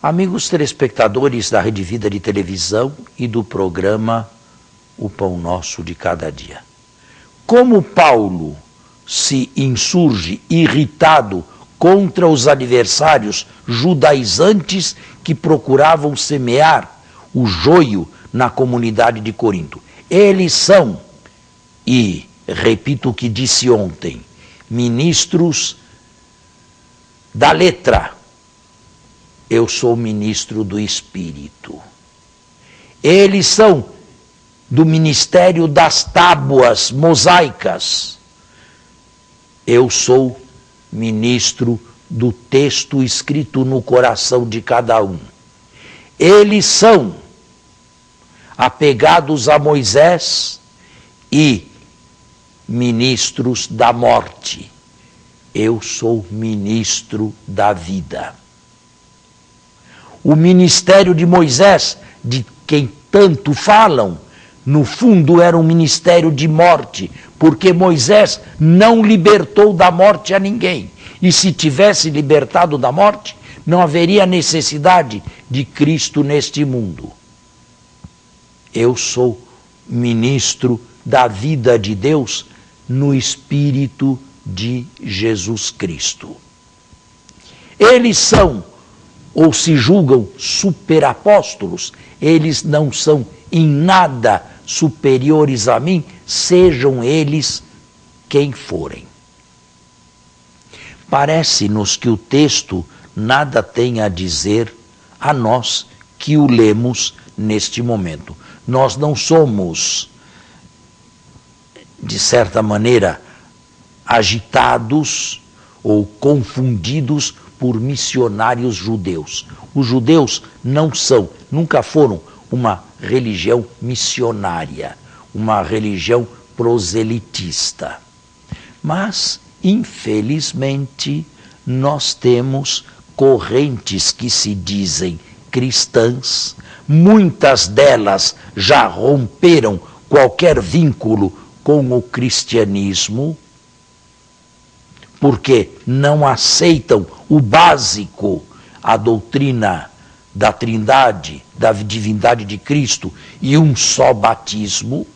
Amigos telespectadores da Rede Vida de televisão e do programa O Pão Nosso de Cada Dia. Como Paulo se insurge irritado contra os adversários judaizantes que procuravam semear o joio na comunidade de Corinto. Eles são, e repito o que disse ontem, ministros da letra. Eu sou ministro do Espírito. Eles são do ministério das tábuas mosaicas. Eu sou ministro do texto escrito no coração de cada um. Eles são apegados a Moisés e ministros da morte. Eu sou ministro da vida. O ministério de Moisés, de quem tanto falam, no fundo era um ministério de morte, porque Moisés não libertou da morte a ninguém. E se tivesse libertado da morte, não haveria necessidade de Cristo neste mundo. Eu sou ministro da vida de Deus no Espírito de Jesus Cristo. Eles são ou se julgam superapóstolos, eles não são em nada superiores a mim, sejam eles quem forem. Parece-nos que o texto nada tem a dizer a nós que o lemos neste momento. Nós não somos, de certa maneira, agitados ou confundidos por missionários judeus. Os judeus não são, nunca foram uma religião missionária, uma religião proselitista. Mas, infelizmente, nós temos correntes que se dizem cristãs, muitas delas já romperam qualquer vínculo com o cristianismo, porque não aceitam o básico, a doutrina da Trindade, da divindade de Cristo e um só batismo,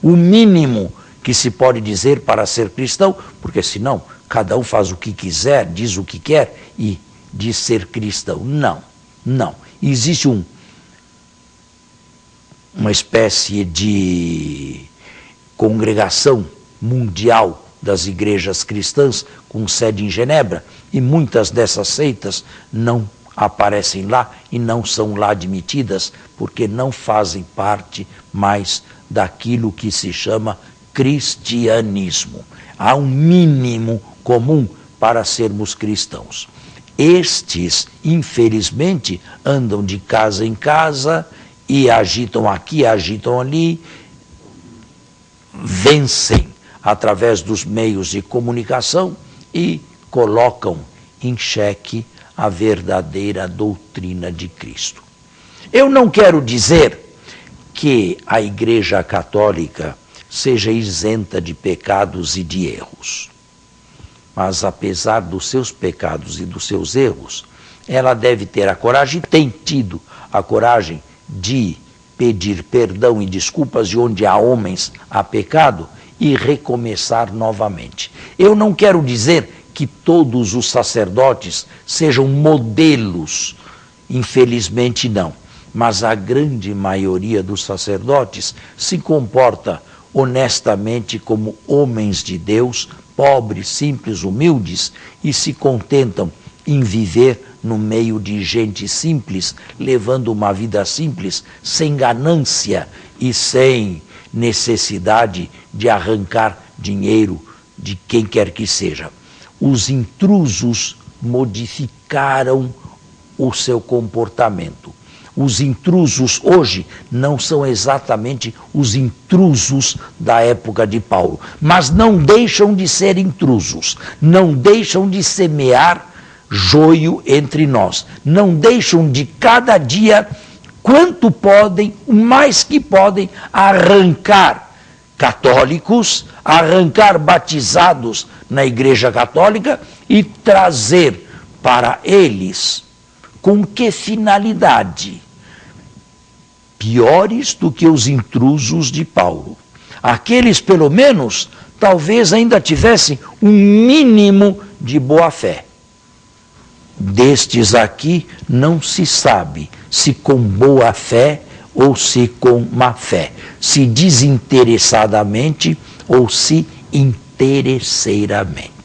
o mínimo que se pode dizer para ser cristão, porque senão cada um faz o que quiser, diz o que quer e diz ser cristão. Não. Existe uma espécie de congregação mundial das igrejas cristãs, com sede em Genebra, e muitas dessas seitas não aparecem lá e não são lá admitidas, porque não fazem parte mais daquilo que se chama cristianismo. Há um mínimo comum para sermos cristãos. Estes, infelizmente, andam de casa em casa e agitam aqui, agitam ali, vencem através dos meios de comunicação e colocam em xeque a verdadeira doutrina de Cristo. Eu não quero dizer que a Igreja Católica seja isenta de pecados e de erros. Mas apesar dos seus pecados e dos seus erros, ela deve ter a coragem, e tem tido a coragem de pedir perdão e desculpas de onde há homens há pecado e recomeçar novamente. Eu não quero dizer que todos os sacerdotes sejam modelos, infelizmente não, mas a grande maioria dos sacerdotes se comporta honestamente como homens de Deus, pobres, simples, humildes, e se contentam em viver no meio de gente simples, levando uma vida simples, sem ganância e sem necessidade de arrancar dinheiro de quem quer que seja. Os intrusos modificaram o seu comportamento. Os intrusos hoje não são exatamente os intrusos da época de Paulo, mas não deixam de ser intrusos, não deixam de semear joio entre nós, não deixam de cada dia, quanto podem, o mais que podem, arrancar católicos, arrancar batizados na Igreja Católica e trazer para eles Com que finalidade? Piores do que os intrusos de Paulo. Aqueles, pelo menos, talvez ainda tivessem um mínimo de boa-fé. Destes aqui não se sabe se com boa-fé ou se com má-fé, se desinteressadamente ou se interesseiramente.